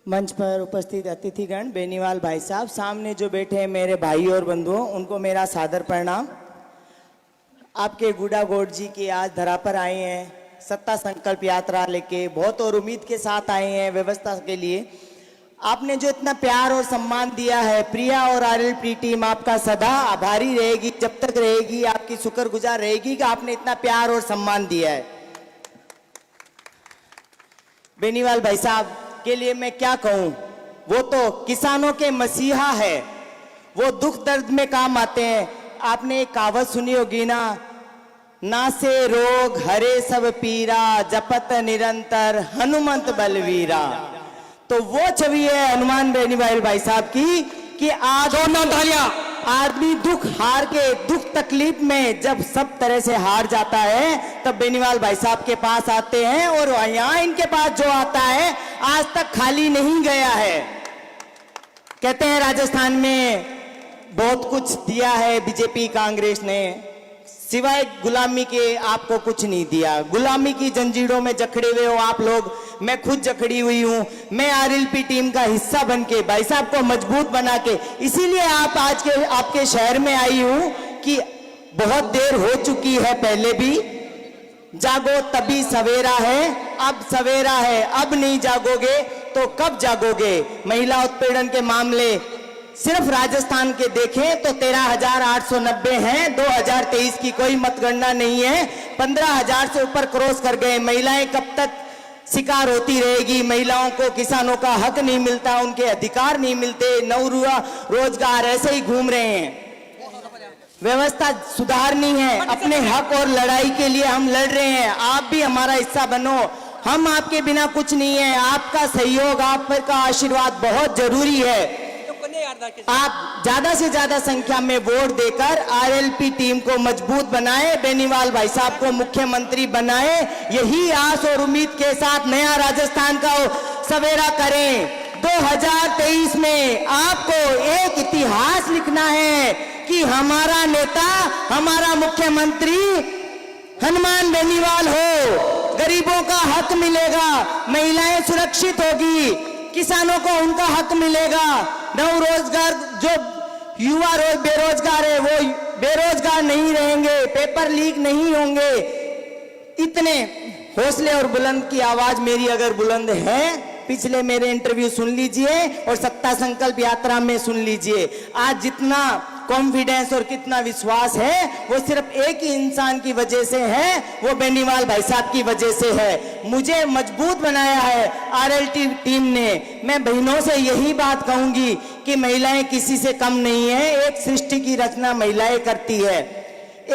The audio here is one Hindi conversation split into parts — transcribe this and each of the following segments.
मंच पर उपस्थित अतिथिगण, बेनीवाल भाई साहब, सामने जो बैठे हैं मेरे भाई और बंधुओं, उनको मेरा सादर प्रणाम। आपके गुडा गौड़ जी की आज धरा पर आए हैं, सत्ता संकल्प यात्रा लेके बहुत और उम्मीद के साथ आए हैं व्यवस्था के लिए। आपने जो इतना प्यार और सम्मान दिया है, प्रिया और आरएलपी टीम आपका सदा आभारी रहेगी, जब तक रहेगी आपकी शुक्रगुजार रहेगी कि आपने इतना प्यार और सम्मान दिया है। बेनीवाल भाई साहब के लिए मैं क्या कहूं, वो तो किसानों के मसीहा है, वो दुख दर्द में काम आते हैं। आपने एक कहावत सुनी होगी ना से रोग हरे सब पीरा, जपत निरंतर हनुमंत बलवीरा। तो वो छवि है हनुमान बेनीवाल भाई साहब की कि आज आदमी दुख हार के, दुख तकलीफ में जब सब तरह से हार जाता है, तब बेनीवाल भाई साहब के पास आते हैं और यहाँ इनके पास जो आता है आज तक खाली नहीं गया है। कहते हैं राजस्थान में बहुत कुछ दिया है बीजेपी कांग्रेस ने, सिवाय गुलामी के आपको कुछ नहीं दिया। गुलामी की जंजीरों में जकड़े हुए हो आप लोग, मैं खुद जकड़ी हुई हूं। मैं आरएलपी टीम का हिस्सा बन के भाई साहब को मजबूत बना के, इसीलिए आप आज के आपके शहर में आई हूं कि बहुत देर हो चुकी है, पहले भी जागो तभी सवेरा है, अब सवेरा है, अब नहीं जागोगे तो कब जागोगे। महिला उत्पीड़न के मामले सिर्फ राजस्थान के देखें तो 13,890 हैं, 2023 की कोई मतगणना नहीं है, 15,000 से ऊपर क्रॉस कर गए। महिलाएं कब तक शिकार होती रहेगी? महिलाओं को, किसानों का हक नहीं मिलता, उनके अधिकार नहीं मिलते, नौरुआ रोजगार ऐसे ही घूम रहे हैं। व्यवस्था सुधारनी है, अपने हक और लड़ाई के लिए हम लड़ रहे हैं। आप भी हमारा हिस्सा बनो, हम आपके बिना कुछ नहीं है। आपका सहयोग, आपका आशीर्वाद बहुत जरूरी है। आप ज्यादा से ज्यादा संख्या में वोट देकर आरएलपी टीम को मजबूत बनाए, बेनीवाल भाई साहब को मुख्यमंत्री बनाए। यही आस और उम्मीद के साथ नया राजस्थान का सवेरा करें। 2023 में आपको एक इतिहास लिखना है कि हमारा नेता, हमारा मुख्यमंत्री हनुमान बेनीवाल हो। गरीबों का हक मिलेगा, महिलाएं सुरक्षित होगी, किसानों को उनका हक मिलेगा, नव रोजगार, जो युवा बेरोजगार है वो बेरोजगार नहीं रहेंगे, पेपर लीक नहीं होंगे। इतने हौसले और बुलंद की आवाज मेरी अगर बुलंद है, पिछले मेरे इंटरव्यू सुन लीजिए और सत्ता संकल्प यात्रा में सुन लीजिए। आज जितना कॉन्फिडेंस और कितना विश्वास है वो सिर्फ एक ही इंसान की वजह से है, वो बेनीवाल भाई साहब की वजह से है। मुझे मजबूत बनाया है आरएलपी टीम ने। मैं बहनों से यही बात कहूंगी कि महिलाएं किसी से कम नहीं है। एक सृष्टि की रचना महिलाएं करती है,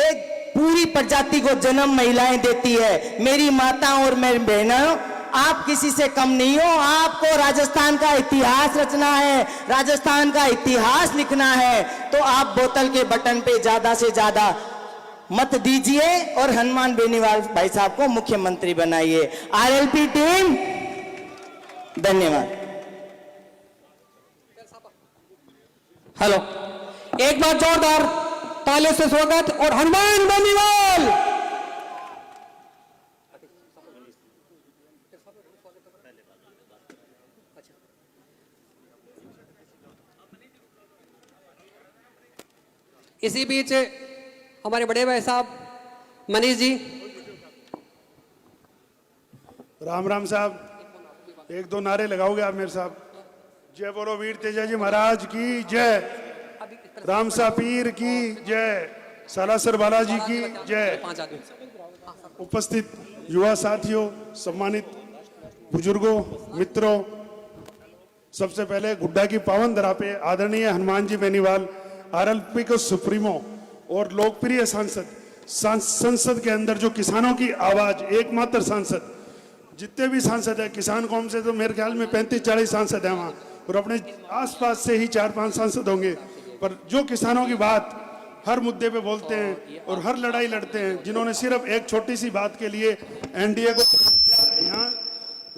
एक पूरी प्रजाति को जन्म महिलाएं देती है। मेरी माता और मेरी बहनों, आप किसी से कम नहीं हो। आपको राजस्थान का इतिहास रचना है, राजस्थान का इतिहास लिखना है, तो आप बोतल के बटन पे ज्यादा से ज्यादा मत दीजिए और हनुमान बेनीवाल भाई साहब को मुख्यमंत्री बनाइए। आरएलपी टीम धन्यवाद। हेलो, एक बार जोरदार तालियों से स्वागत। और हनुमान बेनीवाल इसी बीच हमारे बड़े भाई साहब मनीष जी। राम राम साहब, एक दो नारे लगाओगे आप मेरे साहब? जय बोलो वीर तेजा जी महाराज की जय, रामसा पीर की जय, सालासर बालाजी की जय। उपस्थित युवा साथियों, सम्मानित बुजुर्गों, मित्रों, सबसे पहले गुड्डा की पावन धरा पे आदरणीय हनुमान जी बेनीवाल, आरएलपी के सुप्रीमो और लोकप्रिय सांसद, संसद के अंदर जो किसानों की आवाज, एकमात्र सांसद, जितने भी सांसद है किसान कौम से तो मेरे ख्याल में 35-40 सांसद हैं वहाँ, और अपने आसपास से ही 4-5 सांसद होंगे, पर जो किसानों की बात हर मुद्दे पे बोलते हैं और हर लड़ाई लड़ते हैं, जिन्होंने सिर्फ एक छोटी सी बात के लिए एनडीए को यहाँ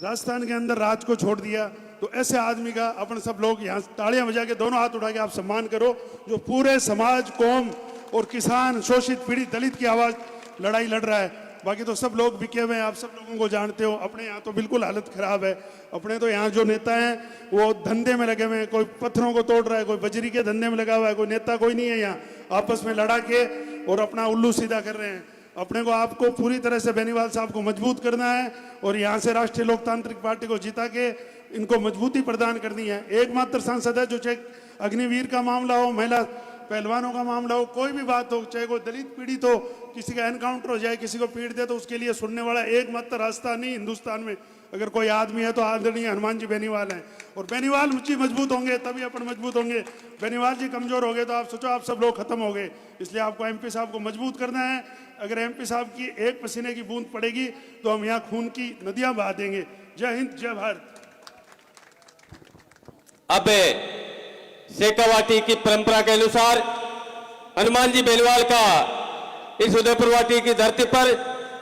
राजस्थान के अंदर राज को छोड़ दिया, तो ऐसे आदमी का अपन सब लोग यहाँ तालियां बजा के, दोनों हाथ उठा के आप सम्मान करो, जो पूरे समाज, कौम और किसान, शोषित, पीड़ित, दलित की आवाज लड़ाई लड़ रहा है। बाकी तो सब लोग बिके हुए हैं, आप सब लोगों को जानते हो। अपने यहाँ तो बिल्कुल हालत खराब है। अपने तो यहाँ जो नेता हैं वो धंधे में लगे हुए हैं, कोई पत्थरों को तोड़ रहा है, कोई बजरी के धंधे में लगा हुआ है, कोई नेता कोई नहीं है यहाँ, आपस में लड़ा के और अपना उल्लू सीधा कर रहे हैं। अपने को आपको पूरी तरह से बेनीवाल साहब को मजबूत करना है और यहाँ से राष्ट्रीय लोकतांत्रिक पार्टी को जिता के इनको मजबूती प्रदान करनी है। एकमात्र सांसद है जो चाहे अग्निवीर का मामला हो, महिला पहलवानों का मामला हो, कोई भी बात हो, चाहे कोई दलित पीड़ित हो, किसी का एनकाउंटर हो जाए, किसी को पीट दे, तो उसके लिए सुनने वाला एकमात्र रास्ता नहीं हिंदुस्तान में अगर कोई आदमी है तो आदरणीय हनुमान जी बेनीवाल हैं। और बेनीवाल जी मजबूत होंगे तभी अपन मजबूत होंगे। बेनीवाल जी कमजोर हो गए तो आप सोचो आप सब लोग खत्म हो गए। इसलिए आपको एमपी साहब को मजबूत करना है। अगर एमपी साहब की एक पसीने की बूंद पड़ेगी तो हम यहाँ खून की नदियां बहा देंगे। जय हिंद, जय भारत। अब शेखावाटी की परंपरा के अनुसार हनुमान जी बेनीवाल का इस उदयपुर वाटी की धरती पर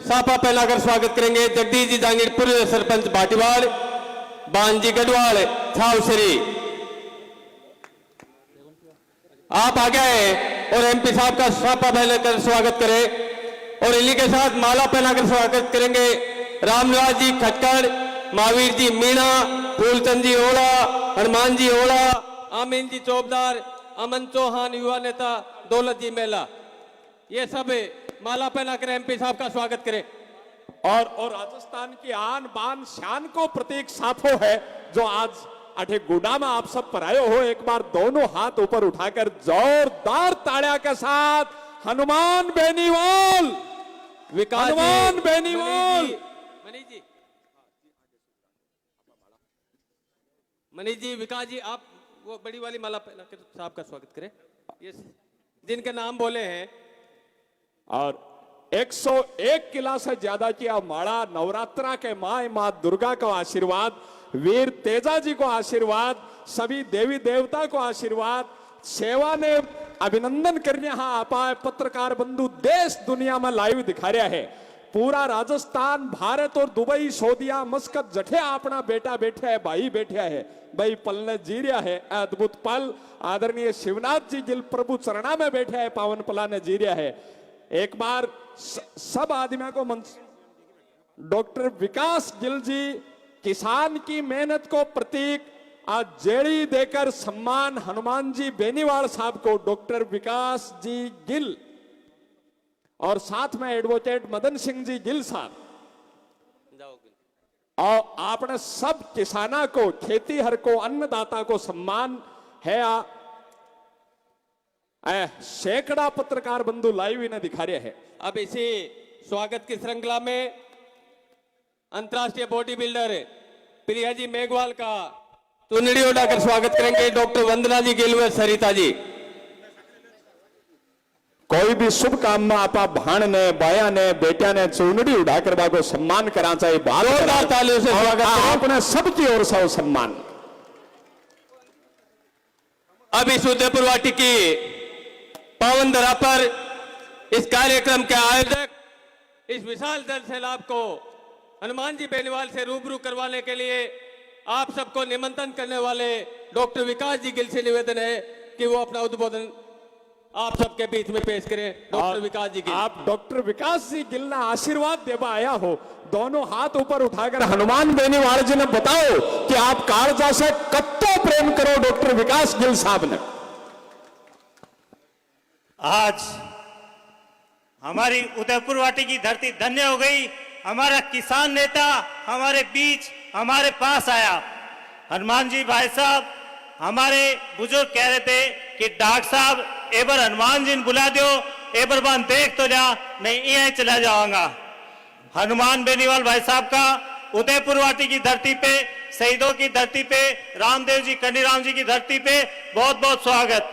साफा पहनाकर स्वागत करेंगे जगदीश जी जांगीर, पूर्व सरपंच भाटीवाड़, बांजी गढ़वाल, छावसरी। आप आगे आए और एमपी साहब का साफा पहनाकर स्वागत करें और इन्हीं के साथ माला पहनाकर स्वागत करेंगे रामनिवास जी खटकड़, महावीर जी मीणा, फूलचंद जी ओड़ा, हनुमान जी ओड़ा, आमीन जी चौबदार, अमन चौहान युवा नेता, दौलत जी मेला, ये सब माला पहनाकर एमपी साहब का स्वागत करें। और राजस्थान की आन बान शान को प्रतीक साफो है जो आज अठे गुडा में आप सब पर आए हो। एक बार दोनों हाथ ऊपर उठाकर जोरदार ताड़िया के साथ हनुमान बेनीवाल, विकास जी, हनुमान बेनीवाल। मनीष जी, विकास जी, आप वो बड़ी वाली माला पहनाकर साहब का स्वागत करें। ये जिनके नाम बोले हैं और 101 किला से ज्यादा किया माड़ा, नवरात्रा के माँ दुर्गा को आशीर्वाद, वीर तेजा जी को आशीर्वाद, सभी देवी देवता को आशीर्वाद, सेवा ने अभिनंदन करने हाँ आपाए पत्रकार बंधु देश दुनिया में लाइव दिखा रहा है। पूरा राजस्थान, भारत और दुबई, सऊदिया, मस्कत जठे अपना बेटा बैठा है, भाई बैठा है, भाई पल ने जी रहा है अद्भुत पल। आदरणीय शिवनाथ जी गिल प्रभु चरणा में बैठा है, पावन पला ने जी रहा है। एक बार सब आदमियों को डॉक्टर विकास गिल जी किसान की मेहनत को प्रतीक आज जेड़ी देकर सम्मान हनुमान जी बेनीवाल साहब को, डॉक्टर विकास जी गिल और साथ में एडवोकेट मदन सिंह जी गिल साहब और आपने सब किसाना को, खेती हर को, अन्नदाता को सम्मान है। सैकड़ा पत्रकार बंधु लाइव इन्हें दिखा रहे हैं। अब इसी स्वागत की श्रृंखला में अंतर्राष्ट्रीय बॉडी बिल्डर प्रिया जी मेघवाल का चुनरी उड़ाकर स्वागत करेंगे डॉक्टर वंदना जी गिल व सरिता जी। कोई भी शुभ काम में आपा भाण ने, बाया ने, बेटिया ने चुनड़ी उड़ा करवा को सम्मान करा चाहिए। जोरदार तालियों से स्वागत करें। आपने सबकी ओर से सम्मान। अब इस उदयपुर वाटी की पावन धरा पर इस कार्यक्रम के आयोजक इस विशाल जन सैलाब को हनुमान जी बेनीवाल से रूबरू करवाने के लिए आप सबको निमंत्रण करने वाले डॉक्टर विकास जी गिल से निवेदन है कि वो अपना उद्बोधन आप सबके बीच में पेश करें। डॉक्टर विकास जी गिल, आप डॉक्टर विकास जी गिल ना आशीर्वाद देवा आया हो, दोनों हाथ ऊपर उठाकर हनुमान बेनीवाल जी ने बताओ कि आप कालजा से कत्तो प्रेम करो डॉक्टर विकास गिल साहब ने। आज हमारी उदयपुर वाटी की धरती धन्य हो गई। हमारा किसान नेता हमारे बीच, हमारे पास आया। हनुमान जी भाई साहब, हमारे बुजुर्ग कह रहे थे कि डॉक्टर साहब एक बार हनुमान जी ने बुला दो, एक बार बान देख तो जा, नहीं यहीं चला जाऊंगा। हनुमान बेनीवाल भाई साहब का उदयपुर वाटी की धरती पे, शहीदों की धरती पे, रामदेव जी, कन्नीराम जी की धरती पे बहुत बहुत स्वागत।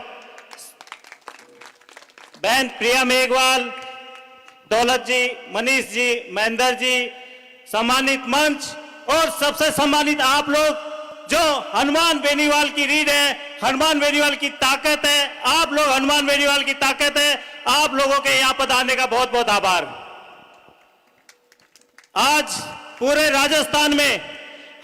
बहन प्रिया मेघवाल, दौलत जी, मनीष जी, महेंद्र जी, सम्मानित मंच और सबसे सम्मानित आप लोग जो हनुमान बेनीवाल की रीढ़ है, हनुमान बेनीवाल की ताकत है, आप लोग हनुमान बेनीवाल की ताकत है। आप लोगों के यहां पर आने का बहुत बहुत आभार। आज पूरे राजस्थान में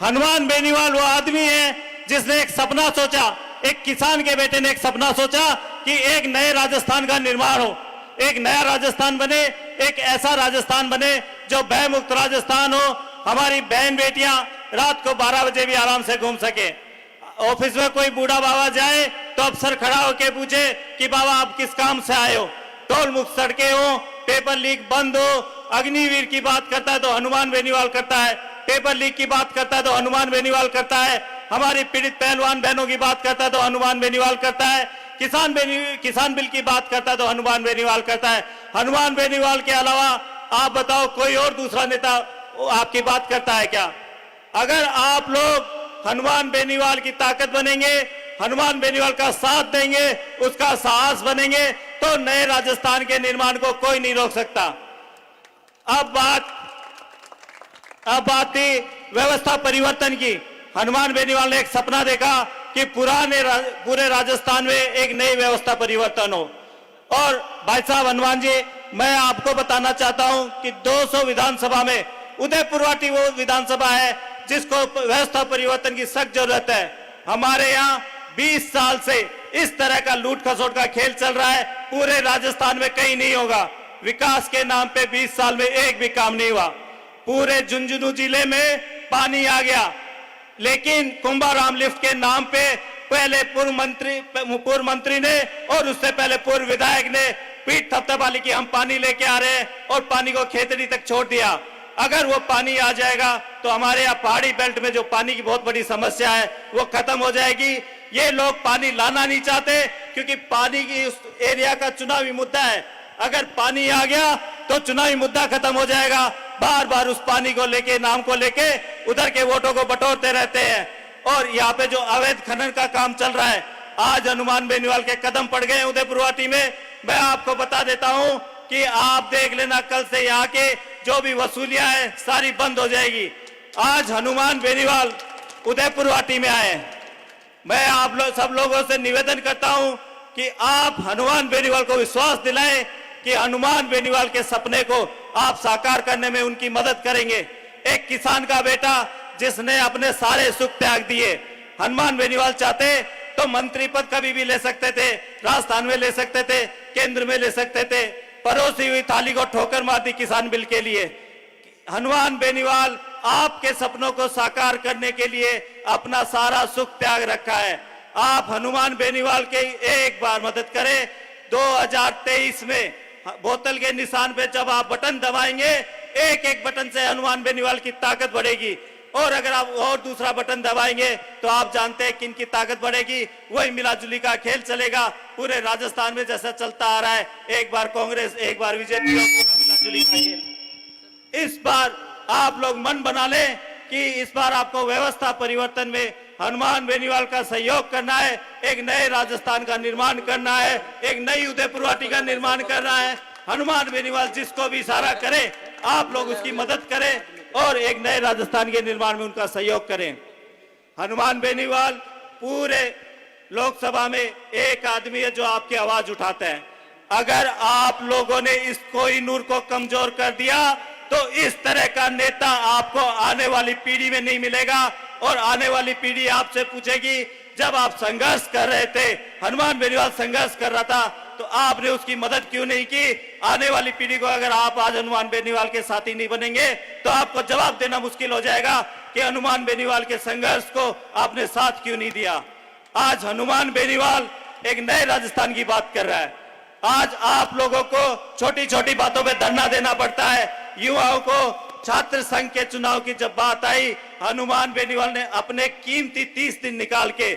हनुमान बेनीवाल वो आदमी है जिसने एक सपना सोचा, एक किसान के बेटे ने एक सपना सोचा कि एक नए राजस्थान का निर्माण हो, एक नया राजस्थान बने, एक ऐसा राजस्थान बने जो भय मुक्त राजस्थान हो, हमारी बहन बेटियां रात को 12 बजे भी आराम से घूम सके। ऑफिस में कोई बूढ़ा बाबा जाए तो अफसर खड़ा होके पूछे कि बाबा आप किस काम से आए हो। टोल मुक्त सड़कें हो, पेपर लीक बंद हो, अग्निवीर की बात करता है तो हनुमान बेनीवाल करता है, पेपर लीक की बात करता है तो हनुमान बेनीवाल करता है, हमारी पीड़ित पहलवान बहनों की बात करता है तो हनुमान बेनीवाल करता है, किसान बिल की बात करता है तो हनुमान बेनीवाल करता है। हनुमान बेनीवाल के अलावा आप बताओ कोई और दूसरा नेता आपकी बात करता है क्या? अगर आप लोग हनुमान बेनीवाल की ताकत बनेंगे, हनुमान बेनीवाल का साथ देंगे, उसका साहस बनेंगे, तो नए राजस्थान के निर्माण को कोई नहीं रोक सकता। अब बात थी व्यवस्था परिवर्तन की। हनुमान बेनीवाल ने एक सपना देखा कि पूरे राजस्थान में एक नई व्यवस्था परिवर्तन हो। और भाई साहब हनुमान जी, मैं आपको बताना चाहता हूं कि 200 विधानसभा में उदयपुर वाटी वो विधानसभा है जिसको व्यवस्था परिवर्तन की सख्त जरूरत है। हमारे यहाँ 20 साल से इस तरह का लूट खसोट का खेल चल रहा है, पूरे राजस्थान में कहीं नहीं होगा। विकास के नाम पे 20 साल में एक भी काम नहीं हुआ। पूरे झुंझुनू जिले में पानी आ गया, लेकिन कुंभाराम लिफ्ट के नाम पे पहले पूर्व मंत्री ने और उससे पहले पूर्व विधायक ने पीठ थपथपाली की हम पानी लेके आ रहे हैं और पानी को खेतड़ी तक छोड़ दिया। अगर वो पानी आ जाएगा तो हमारे यहाँ पहाड़ी बेल्ट में जो पानी की बहुत बड़ी समस्या है वो खत्म हो जाएगी। ये लोग पानी लाना नहीं चाहते क्योंकि पानी की उस एरिया का चुनावी मुद्दा है। अगर पानी आ गया तो चुनावी मुद्दा खत्म हो जाएगा। बार बार उस पानी को लेके, नाम को लेके उधर के वोटों को बटोरते रहते हैं। और यहाँ पे जो अवैध खनन का काम चल रहा है, आज हनुमान बेनीवाल के कदम पड़ गए उदयपुर वाटी में। मैं आपको बता देता हूँ कि आप देख लेना, कल से यहाँ के जो भी वसूलियां हैं सारी बंद हो जाएगी। आज हनुमान बेनीवाल उदयपुर वाटी में आए। मैं आप लोग सब लोगों से निवेदन करता हूं कि आप हनुमान बेनीवाल को विश्वास दिलाएं कि हनुमान बेनीवाल के सपने को आप साकार करने में उनकी मदद करेंगे। एक किसान का बेटा जिसने अपने सारे सुख त्याग दिए, हनुमान बेनीवाल चाहते तो मंत्री पद कभी भी ले सकते थे, राजस्थान में ले सकते थे, केंद्र में ले सकते थे। परोसी हुई थाली को ठोकर मार दी किसान बिल के लिए। हनुमान बेनीवाल आपके सपनों को साकार करने के लिए अपना सारा सुख त्याग रखा है। आप हनुमान बेनीवाल के एक बार मदद करें। 2023 में बोतल के निशान पे जब आप बटन दबाएंगे, एक एक बटन से हनुमान बेनीवाल की ताकत बढ़ेगी। और अगर आप और दूसरा बटन दबाएंगे तो आप जानते हैं किन की ताकत बढ़ेगी। वही मिलाजुली का खेल चलेगा पूरे राजस्थान में जैसा चलता आ रहा है, एक बार कांग्रेस एक बार बीजेपी, मिलाजुली का खेल। इस बार आप लोग मन बना लें कि इस बार आपको व्यवस्था परिवर्तन में हनुमान बेनीवाल का सहयोग करना है, एक नए राजस्थान का निर्माण करना है, एक नई उदयपुर वाटी का निर्माण करना है। हनुमान बेनीवाल जिसको भी इशारा करे आप लोग उसकी मदद करें और एक नए राजस्थान के निर्माण में उनका सहयोग करें। हनुमान बेनीवाल पूरे लोकसभा में एक आदमी है जो आपकी आवाज उठाता है। अगर आप लोगों ने इस कोहिनूर को कमजोर कर दिया तो इस तरह का नेता आपको आने वाली पीढ़ी में नहीं मिलेगा। और आने वाली पीढ़ी आपसे पूछेगी, जब आप संघर्ष कर रहे थे, हनुमान बेनीवाल संघर्ष कर रहा था, तो आपने उसकी मदद क्यों नहीं की? आने वाली पीढ़ी को अगर आप आज हनुमान बेनीवाल के साथी नहीं बनेंगे तो आपको जवाब देना मुश्किल हो जाएगा कि हनुमान बेनीवाल के संघर्ष को आपने साथ क्यों नहीं दिया। आज हनुमान बेनीवाल एक नए राजस्थान की बात कर रहा है। आज आप लोगों को छोटी छोटी बातों पे धरना देना पड़ता है। युवाओं को छात्र संघ के चुनाव की जब बात आई, हनुमान बेनीवाल ने अपने कीमती 30 दिन निकाल के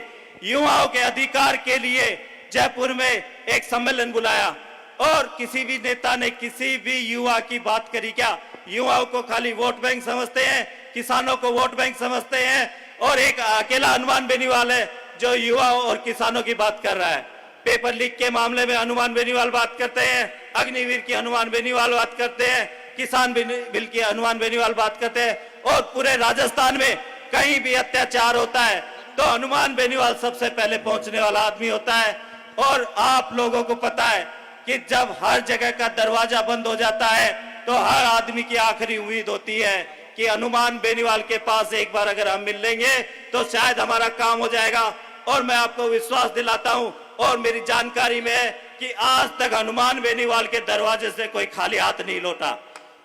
युवाओं के अधिकार के लिए जयपुर में एक सम्मेलन बुलाया। और किसी भी नेता ने किसी भी युवा की बात करी क्या? युवाओं को खाली वोट बैंक समझते हैं, किसानों को वोट बैंक समझते हैं। और एक अकेला हनुमान बेनीवाल है जो युवाओं और किसानों की बात कर रहा है। पेपर लीक के मामले में हनुमान बेनीवाल बात करते हैं, अग्निवीर की हनुमान बेनीवाल बात करते हैं, किसान बिल की हनुमान बेनीवाल बात करते हैं। और पूरे राजस्थान में कहीं भी अत्याचार होता है तो हनुमान बेनीवाल सबसे पहले पहुंचने वाला आदमी होता है। और आप लोगों को पता है कि जब हर जगह का दरवाजा बंद हो जाता है तो हर आदमी की आखिरी उम्मीद होती है कि हनुमान बेनीवाल के पास एक बार अगर हम मिल लेंगे तो शायद हमारा काम हो जाएगा। और मैं आपको विश्वास दिलाता हूं और मेरी जानकारी में है कि आज तक हनुमान बेनीवाल के दरवाजे से कोई खाली हाथ नहीं लौटा।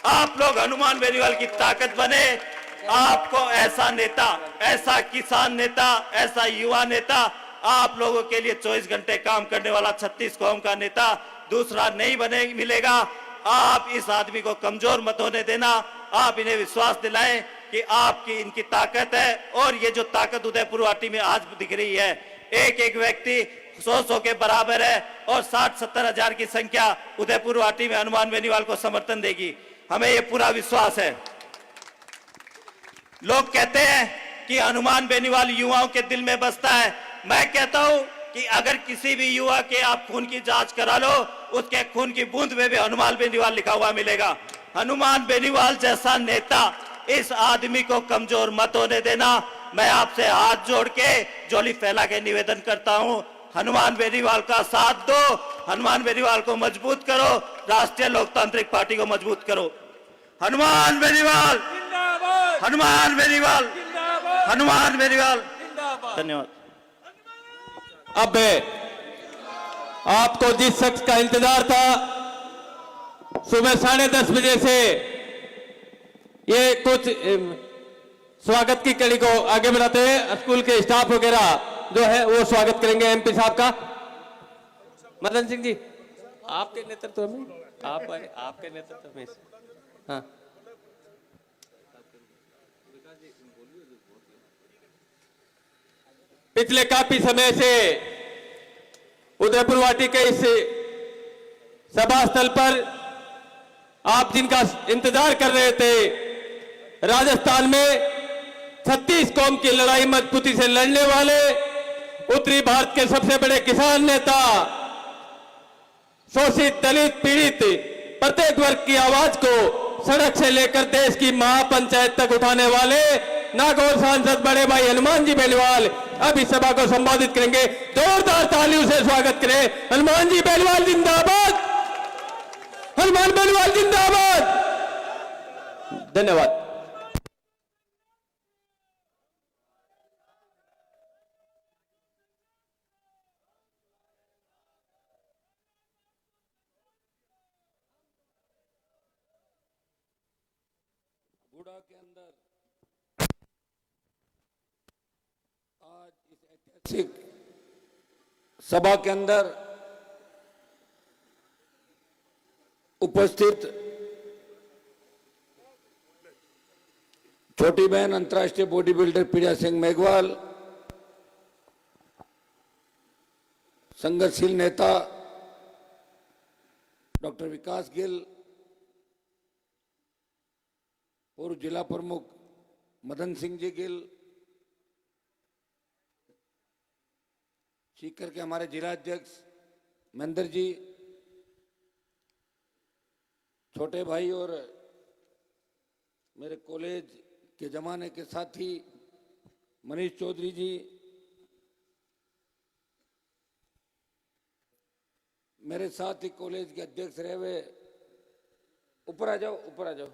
आप लोग हनुमान बेनीवाल की ताकत बने। आपको ऐसा नेता, ऐसा किसान नेता, ऐसा युवा नेता, आप लोगों के लिए 24 घंटे काम करने वाला 36 कौम का नेता दूसरा नहीं बने मिलेगा। आप इस आदमी को कमजोर मत होने देना। आप इन्हें विश्वास दिलाएं कि आपकी इनकी ताकत है। और ये जो ताकत उदयपुर वाटी में आज दिख रही है, एक एक व्यक्ति 100 के बराबर है और 60-70 हजार की संख्या उदयपुर वाटी में हनुमान बेनीवाल को समर्थन देगी। हमें ये पूरा विश्वास है। लोग कहते हैं कि हनुमान बेनीवाल युवाओं के दिल में बसता है। मैं कहता हूं कि अगर किसी भी युवा के आप खून की जांच करा लो, उसके खून की बूंद में भी हनुमान बेनीवाल लिखा हुआ मिलेगा। हनुमान बेनीवाल जैसा नेता, इस आदमी को कमजोर मत होने देना। मैं आपसे हाथ जोड़ के झोली फैला के निवेदन करता हूं, हनुमान बेनीवाल का साथ दो, हनुमान बेनीवाल को मजबूत करो, राष्ट्रीय लोकतांत्रिक पार्टी को मजबूत करो। हनुमान बेनीवाल, हनुमान बेनीवाल, हनुमान बेनीवाल। धन्यवाद। अब आपको जिस शख्स का इंतजार था, सुबह 10:30 बजे से ये कुछ स्वागत की कड़ी को आगे बढ़ाते हैं। स्कूल के स्टाफ वगैरह जो है वो स्वागत करेंगे एमपी साहब का। मदन सिंह जी, आपके नेतृत्व में, आपके नेतृत्व में, हाँ, पिछले काफी समय से उदयपुर वाटी के इस सभा स्थल पर आप जिनका इंतजार कर रहे थे, राजस्थान में 36 कौम की लड़ाई मजबूती से लड़ने वाले उत्तरी भारत के सबसे बड़े किसान नेता, शोषित, दलित, पीड़ित प्रत्येक वर्ग की आवाज को सड़क से लेकर देश की महापंचायत तक उठाने वाले नागौर सांसद बड़े भाई हनुमान जी बेनीवाल अब इस सभा को संबोधित करेंगे। जोरदार तालियों से स्वागत करें। हनुमान जी बेनीवाल जिंदाबाद, हनुमान बेनीवाल जिंदाबाद। धन्यवाद। बूढ़ा के अंदर आज इस ऐतिहासिक सभा के अंदर उपस्थित छोटी बहन अंतर्राष्ट्रीय बॉडी बिल्डर पीड़ा सिंह मेघवाल, संघर्षशील नेता डॉक्टर विकास गिल, पूर्व जिला प्रमुख मदन सिंह जी गिल, सीकर के हमारे जिला अध्यक्ष महेंद्र जी, छोटे भाई और मेरे कॉलेज के जमाने के साथी मनीष चौधरी जी, मेरे साथ ही कॉलेज के अध्यक्ष रहे हुए, ऊपर आ जाओ, ऊपर आ जाओ,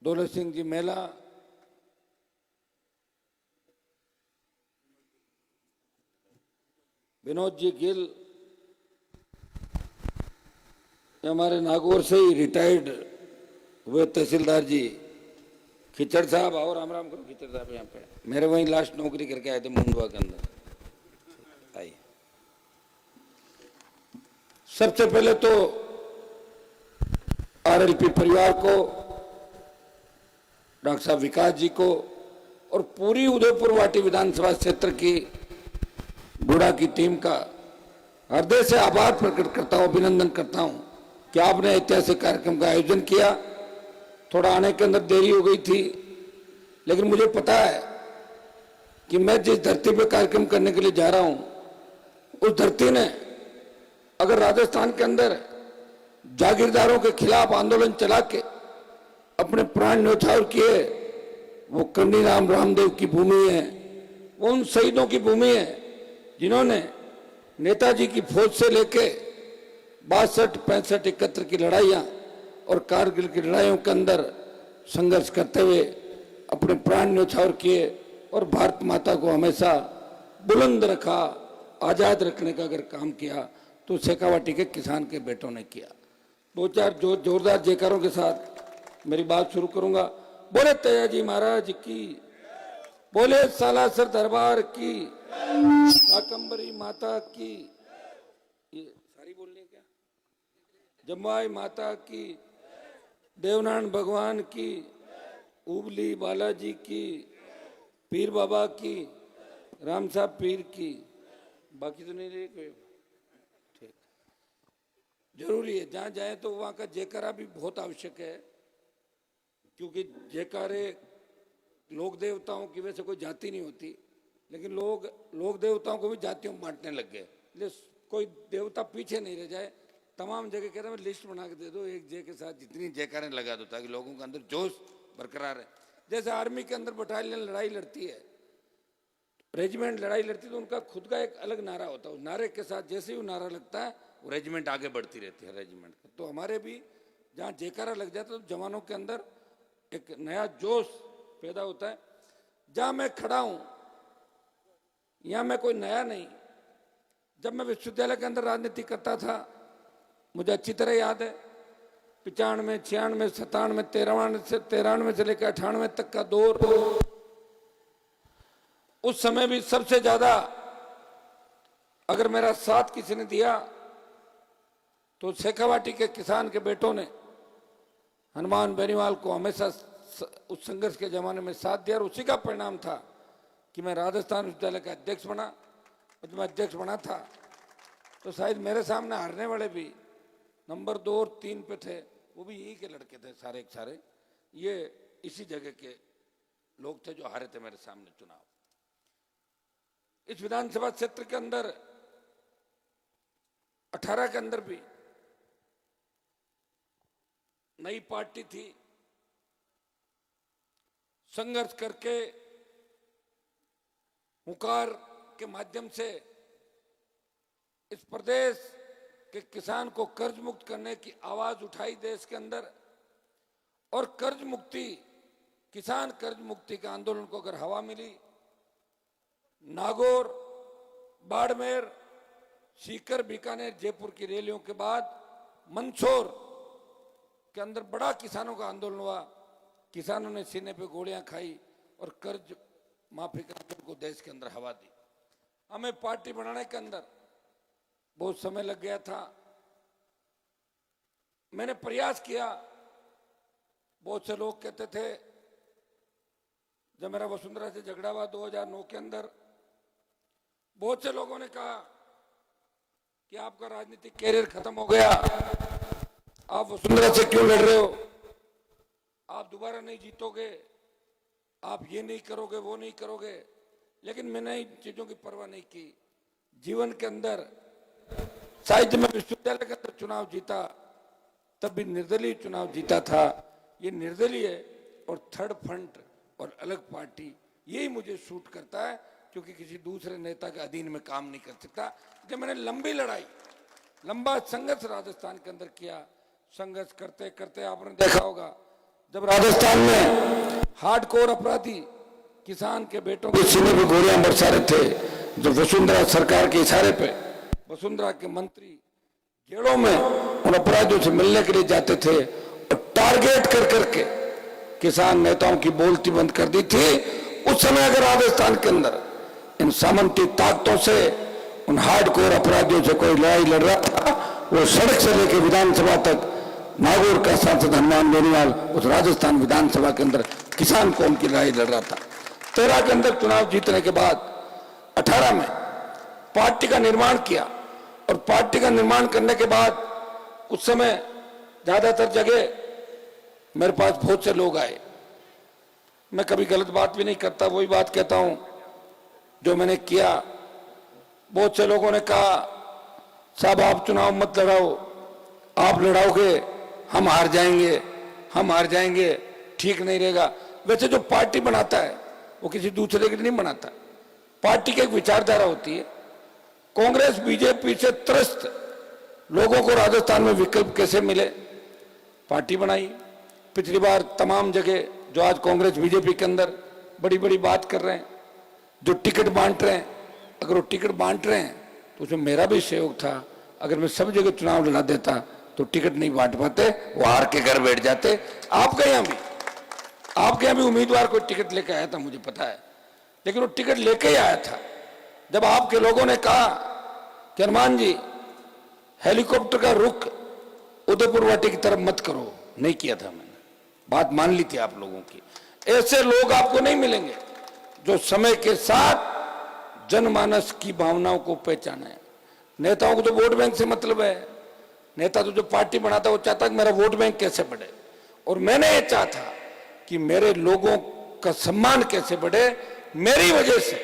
दौलत सिंह जी मेला, विनोद जी गिल, हमारे नागौर से ही रिटायर्ड हुए तहसीलदार जी खिचड़ साहब, और राम राम करो खिचड़ साहब, यहाँ पे मेरे वहीं लास्ट नौकरी करके आए थे मुंडवा के अंदर। आइए, सबसे पहले तो आरएलपी परिवार को, डॉक्टर साहब विकास जी को और पूरी उदयपुर वाटी विधानसभा क्षेत्र की बूढ़ा की टीम का हृदय से आभार प्रकट करता हूं, अभिनंदन करता हूं कि आपने ऐतिहासिक कार्यक्रम का आयोजन किया। थोड़ा आने के अंदर देरी हो गई थी, लेकिन मुझे पता है कि मैं जिस धरती पे कार्यक्रम करने के लिए जा रहा हूं, उस धरती ने अगर राजस्थान के अंदर जागीरदारों के खिलाफ आंदोलन चला के अपने प्राण न्यौछावर किए, वो करनी रामदेव की भूमि है, वो उन शहीदों की भूमि है जिन्होंने नेताजी की फौज से लेके 62, 65, 71 की लड़ाइयाँ और कारगिल की लड़ाइयों के अंदर संघर्ष करते हुए अपने प्राण न्यौछावर किए और भारत माता को हमेशा बुलंद रखा, आज़ाद रखने का अगर काम किया तो शेखावाटी के किसान के बेटों ने किया। 2-4 जोरदार जयकारों के साथ मेरी बात शुरू करूंगा। बोले तेजाजी महाराज की, बोले सालासर दरबार की, शाकंभरी माता की, ये सारी बोलनी है क्या, जम्बाई माता की, देवनारायण भगवान की, उबली बालाजी की, पीर बाबा की, राम साहब पीर की, बाकी तो नहीं रहे कोई। ठीक, जरूरी है जहां जाए तो वहां का जयकारा भी बहुत आवश्यक है, क्योंकि जयकारे लोक देवताओं की वजह से कोई जाति नहीं होती, लेकिन लोक देवताओं को भी जातियों में बांटने लग गए, इसलिए कोई देवता पीछे नहीं रह जाए। तमाम जगह कहते हैं लिस्ट बना के दे दो, एक जय के साथ जितनी जयकारें लगा दो ताकि लोगों के अंदर जोश बरकरार है। जैसे आर्मी के अंदर बटालियन लड़ाई लड़ती है, रेजिमेंट लड़ाई लड़ती है, तो उनका खुद का एक अलग नारा होता है, उस नारे के साथ जैसे ही वो नारा लगता है वो रेजिमेंट आगे बढ़ती रहती है रेजिमेंट का। तो हमारे भी जहाँ जयकारा लग जाता है तो जवानों के अंदर एक नया जोश पैदा होता है। जहाँ मैं खड़ा हूँ यहाँ मैं कोई नया नहीं, जब मैं विश्वविद्यालय के अंदर राजनीति करता था मुझे अच्छी तरह याद है, 95, 96, 97, 93 से लेकर 98 तक का दौर। उस समय भी सबसे ज्यादा अगर मेरा साथ किसी ने दिया तो शेखावाटी के किसान के बेटों ने हनुमान बेनीवाल को हमेशा उस संघर्ष के जमाने में साथ दिया, और उसी का परिणाम था कि मैं राजस्थान विश्वविद्यालय का अध्यक्ष बना। और जब मैं अध्यक्ष बना था तो शायद मेरे सामने हारने वाले भी नंबर 2 और 3 पे थे, वो भी यही के लड़के थे सारे के सारे, ये इसी जगह के लोग थे जो हारे थे मेरे सामने चुनाव। इस विधानसभा क्षेत्र के अंदर 18 के अंदर भी नई पार्टी थी, संघर्ष करके हुंकार के माध्यम से इस प्रदेश के किसान को कर्ज मुक्त करने की आवाज उठाई देश के अंदर, और कर्ज मुक्ति, किसान कर्ज मुक्ति के आंदोलन को अगर हवा मिली, नागौर, बाड़मेर, सीकर, बीकानेर, जयपुर की रैलियों के बाद मंदसौर के अंदर बड़ा किसानों का आंदोलन हुआ, किसानों ने सीने पे गोलियां खाई और कर्ज माफी के आंदोलन को देश के अंदर हवा दी। हमें पार्टी बनाने के अंदर बहुत समय लग गया था, मैंने प्रयास किया। बहुत से लोग कहते थे, जब मेरा वसुंधरा से झगड़ा हुआ 2009 के अंदर, बहुत से लोगों ने कहा कि आपका राजनीतिक कैरियर खत्म हो गया, आप वसुंधरा से क्यों लड़ रहे हो, आप दोबारा नहीं जीतोगे, आप ये नहीं करोगे, वो नहीं करोगे। लेकिन मैंने इन चीजों की परवाह नहीं की। जीवन के अंदर शायद मैं विश्वविद्यालय के अंदर चुनाव जीता तब भी निर्दलीय चुनाव जीता था, ये निर्दलीय और थर्ड फ्रंट और अलग पार्टी यही मुझे सूट करता है, क्योंकि किसी दूसरे नेता के अधीन में काम नहीं कर सकता। जब मैंने लंबी लड़ाई, लंबा संघर्ष राजस्थान के अंदर किया, संघर्ष करते करते आपने देखा होगा जब राजस्थान में हार्डकोर अपराधी किसान के बेटों के सीने पे गोलियां बरसा रहे थे, जो वसुंधरा सरकार के इशारे पे वसुंधरा के मंत्री जेलों में उन अपराधियों से मिलने के लिए जाते थे और टारगेट कर करके किसान नेताओं की बोलती बंद कर दी थी। उस समय अगर राजस्थान के अंदर इन सामंती ताकतों से, उन हार्डकोर अपराधियों से कोई लड़ाई लड़ रहा था, वो सड़क से लेकर विधानसभा तक नागौर का सांसद हनुमान बेनीवाल उस राजस्थान विधानसभा के अंदर किसान कौम की लड़ाई लड़ रहा था। 13 के अंदर चुनाव जीतने के बाद 18 में पार्टी का निर्माण किया, और पार्टी का निर्माण करने के बाद उस समय ज्यादातर जगह मेरे पास बहुत से लोग आए। मैं कभी गलत बात भी नहीं करता, वही बात कहता हूं जो मैंने किया। बहुत से लोगों ने कहा, साहब आप चुनाव मत लड़ाओ, आप लड़ाओगे हम हार जाएंगे, हम हार जाएंगे, ठीक नहीं रहेगा। वैसे जो पार्टी बनाता है वो किसी दूसरे के लिए नहीं बनाता, पार्टी की एक विचारधारा होती है। कांग्रेस बीजेपी से त्रस्त लोगों को राजस्थान में विकल्प कैसे मिले, पार्टी बनाई। पिछली बार तमाम जगह जो आज कांग्रेस बीजेपी के अंदर बड़ी बड़ी बात कर रहे हैं, जो टिकट बांट रहे हैं, अगर वो टिकट बांट रहे हैं तो उसमें मेरा भी सहयोग था। अगर मैं सब जगह चुनाव लड़ा देता तो टिकट नहीं बांट पाते, वो हार के घर बैठ जाते। आपके यहाँ भी उम्मीदवार कोई टिकट लेके आया था, मुझे पता है, लेकिन वो टिकट लेके ही आया था जब आपके लोगों ने कहा कि हनुमान जी हेलीकॉप्टर का रुख उदयपुर वाटी की तरफ मत करो। नहीं किया था मैंने, बात मान ली थी आप लोगों की। ऐसे लोग आपको नहीं मिलेंगे जो समय के साथ जनमानस की भावनाओं को पहचाने। नेताओं को तो वोट बैंक से मतलब है, नेता तो जो पार्टी बनाता है वो चाहता है कि मेरा वोट बैंक कैसे बढ़े, और मैंने ये चाहा था कि मेरे लोगों का सम्मान कैसे बढ़े। मेरी वजह से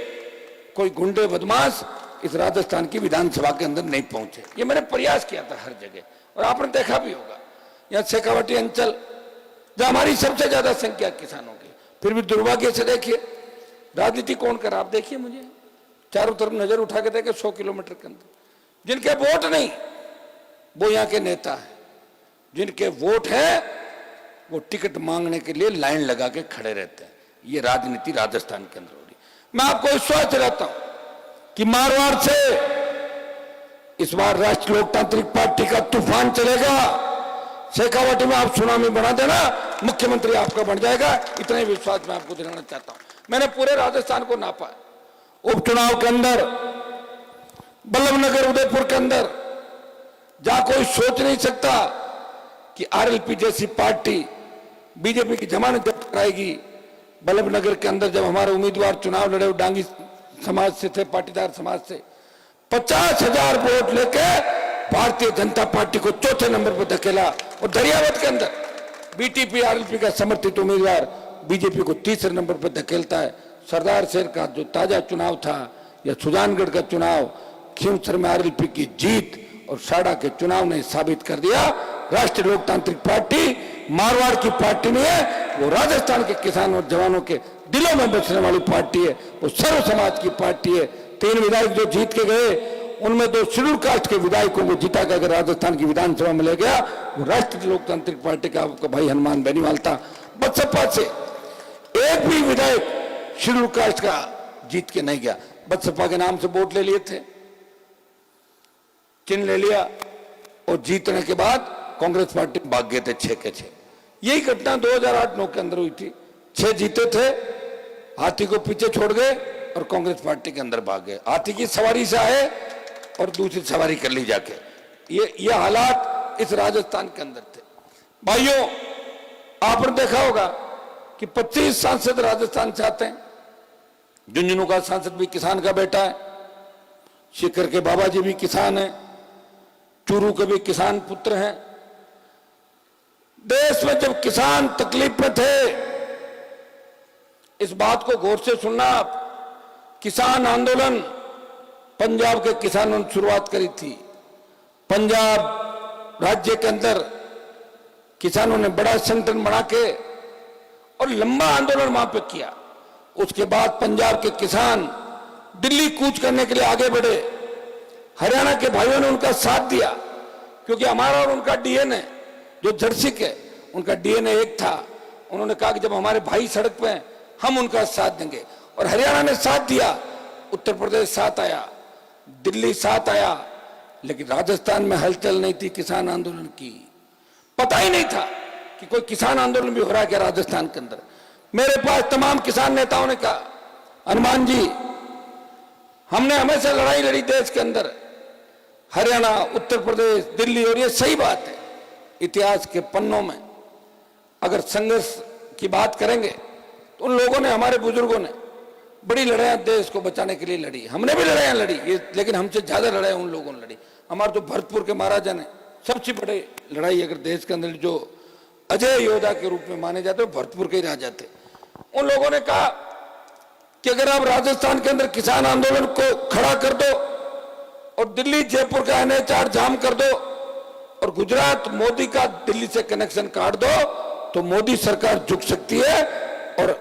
कोई गुंडे बदमाश इस राजस्थान की विधानसभा के अंदर नहीं पहुंचे, ये मैंने प्रयास किया था हर जगह, और आपने देखा भी होगा। यहाँ शेखावाटी अंचल जहां हमारी सबसे ज्यादा संख्या किसानों की, फिर भी दुर्भाग्य से देखिए राजनीति कौन कर, आप देखिए, मुझे चारों तरफ नजर उठा के देखे 100 किलोमीटर के अंदर जिनके वोट नहीं वो यहाँ के नेता है, जिनके वोट है वो टिकट मांगने के लिए लाइन लगा के खड़े रहते हैं। ये राजनीति राजस्थान के अंदर हो रही। मैं आपको विश्वास दिलाता हूं कि मारवाड़ से इस बार राष्ट्रीय लोकतांत्रिक पार्टी का तूफान चलेगा। शेखावाटी में आप सुनामी बना देना, मुख्यमंत्री आपका बन जाएगा, इतना ही विश्वास मैं आपको दिलाना चाहता हूं। मैंने पूरे राजस्थान को नापा, उपचुनाव के अंदर, बल्लभनगर उदयपुर के अंदर, जहां कोई सोच नहीं सकता कि आरएलपी जैसी पार्टी बीजेपी की जमानत जब्त कराएगी। बल्लभनगर के अंदर जब हमारे उम्मीदवार चुनाव लड़े, डांगी समाज से थे, पाटीदार समाज से, 50,000 वोट लेके भारतीय जनता पार्टी को चौथे नंबर पर धकेला, और दरियावत के अंदर बीटीपी आरएलपी का समर्थित उम्मीदवार बीजेपी को तीसरे नंबर पर धकेलता है। सरदार शहर का जो ताजा चुनाव था, या सुजानगढ़ का चुनाव, खींवसर में आरएलपी की जीत और साड़ा के चुनाव ने साबित कर दिया राष्ट्रीय लोकतांत्रिक पार्टी मारवाड़ की पार्टी नहीं है, वो राजस्थान के किसान और जवानों के दिलों में बसने वाली पार्टी है, वो सर्व समाज की पार्टी है। 3 विधायक जो जीत के गए, उनमें 2 शेड्यूल कास्ट के विधायकों को जीता के अगर राजस्थान की विधानसभा में ले गया, वो राष्ट्रीय लोकतांत्रिक पार्टी का आपका भाई हनुमान बेनीवाल था। बसपा से एक भी विधायक शेड्यूल कास्ट का जीत के नहीं गया। बसपा के नाम से वोट ले लिए थे, चिन्ह ले लिया, और जीतने के बाद कांग्रेस पार्टी भाग गए थे 6 के 6। यही घटना 2008-9 के अंदर हुई थी। 6 जीते थे, हाथी को पीछे छोड़ गए और कांग्रेस पार्टी के अंदर भाग गए। हाथी की सवारी से आए और दूसरी सवारी कर ली जाके। ये हालात इस राजस्थान के अंदर थे। भाइयों, आपने देखा होगा कि 25 सांसद राजस्थान से आते हैं। झुंझुनू का सांसद भी किसान का बेटा है, शिखर के बाबा जी भी किसान है, चूरू के भी किसान पुत्र हैं। देश में जब किसान तकलीफ में थे, इस बात को गौर से सुनना आप, किसान आंदोलन पंजाब के किसानों ने शुरुआत करी थी। पंजाब राज्य के अंदर किसानों ने बड़ा संगठन बना के और लंबा आंदोलन वहां पे किया। उसके बाद पंजाब के किसान दिल्ली कूच करने के लिए आगे बढ़े। हरियाणा के भाइयों ने उनका साथ दिया, क्योंकि हमारा और उनका डीएनए जो जर्सी के, उनका डीएनए एक था। उन्होंने कहा कि जब हमारे भाई सड़क पे हैं, हम उनका साथ देंगे, और हरियाणा ने साथ दिया, उत्तर प्रदेश साथ आया, दिल्ली साथ आया, लेकिन राजस्थान में हलचल नहीं थी किसान आंदोलन की। पता ही नहीं था कि कोई किसान आंदोलन भी हो रहा है क्या राजस्थान के अंदर। मेरे पास तमाम किसान नेताओं ने कहा, हनुमान जी, हमने हमेशा लड़ाई लड़ी देश के अंदर, हरियाणा, उत्तर प्रदेश, दिल्ली, और ये सही बात है। इतिहास के पन्नों में अगर संघर्ष की बात करेंगे तो उन लोगों ने, हमारे बुजुर्गों ने बड़ी लड़ाइयां देश को बचाने के लिए लड़ी। हमने भी लड़ाइयां लड़ी, लेकिन हमसे ज्यादा लड़ाई उन लोगों ने लड़ी। हमारे जो भरतपुर के महाराजा ने सबसे बड़ी लड़ाई, अगर देश के अंदर जो अजय योद्धा के रूप में माने जाते, भरतपुर के ही राजा थे। उन लोगों ने कहा कि अगर आप राजस्थान के अंदर किसान आंदोलन को खड़ा कर दो और दिल्ली जयपुर का NH-8 जाम कर दो और गुजरात मोदी का दिल्ली से कनेक्शन काट दो, तो मोदी सरकार झुक सकती है और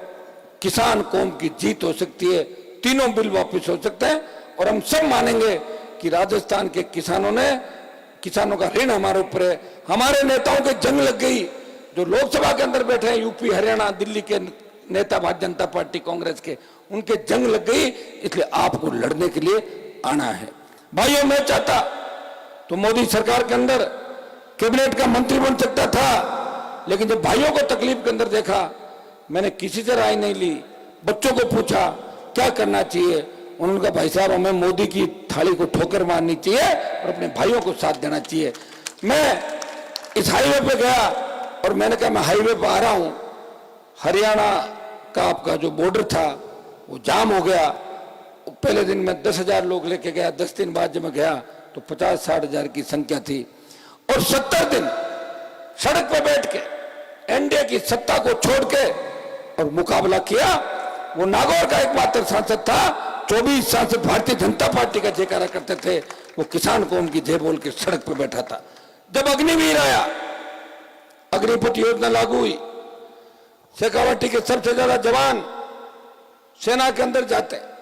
किसान कौम की जीत हो सकती है। तीनों बिल वापस हो सकते हैं, और हम सब मानेंगे कि राजस्थान के किसानों का ऋण हमारे ऊपर है। हमारे नेताओं के जंग लग गई, जो लोकसभा के अंदर बैठे हैं, यूपी, हरियाणा, दिल्ली के नेता, भारतीय जनता पार्टी, कांग्रेस के, उनके जंग लग गई। इसलिए आपको लड़ने के लिए आना है। भाइयों, मैं चाहता तो मोदी सरकार के अंदर कैबिनेट का मंत्री बन सकता था, लेकिन जब भाइयों को तकलीफ के अंदर देखा, मैंने किसी से राय नहीं ली, बच्चों को पूछा क्या करना चाहिए। उन्होंने कहा भाई साहब हमें मोदी की थाली को ठोकर मारनी चाहिए और अपने भाइयों को साथ देना चाहिए। मैं इस हाईवे पे गया और मैंने कहा मैं हाईवे पे आ रहा हूं, हरियाणा का आपका जो बॉर्डर था वो जाम हो गया। पहले दिन में 10,000 लोग लेके गया, 10 दिन बाद जब मैं गया तो 50-60 हजार की संख्या थी। और 70 दिन सड़क पे बैठ के एनडीए की सत्ता को छोड़ के और मुकाबला किया। वो नागौर का एकमात्र सांसद था, 24 सांसद भारतीय जनता पार्टी का जयकारा करते थे, वो किसान कौम की जय बोल के सड़क पे बैठा था। जब अग्निवीर आया, अग्निपथ योजना लागू हुई, शेखावाटी के सबसे ज्यादा जवान सेना के अंदर जाते हैं।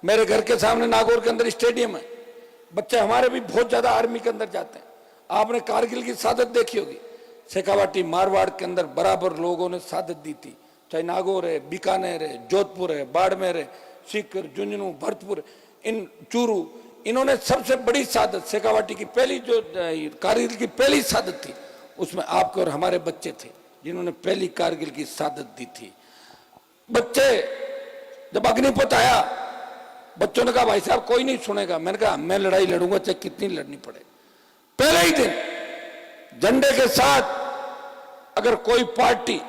मेरे घर के सामने नागौर के अंदर स्टेडियम है, बच्चे हमारे भी बहुत ज्यादा आर्मी के अंदर जाते हैं। आपने कारगिल की शहादत देखी होगी, शेखावाटी मारवाड़ के अंदर बराबर लोगों ने शहादत दी थी, चाहे नागौर है, बीकानेर है, जोधपुर है, बाड़मेर है, सीकर, झुंझुनू, भरतपुर, इन चूरू, इन्होंने सबसे बड़ी शहादत, शेखावाटी की पहली जो कारगिल की पहली शहादत थी, उसमें आपके और हमारे बच्चे थे जिन्होंने पहली कारगिल की शहादत दी थी। बच्चे जब अग्निपथ आया, बच्चों ने कहा भाई साहब कोई नहीं सुनेगा। मैंने कहा मैं लड़ाई लड़ूंगा चाहे कितनी लड़नी पड़े। पहले ही दिन झंडे के साथ अगर कोई पार्टी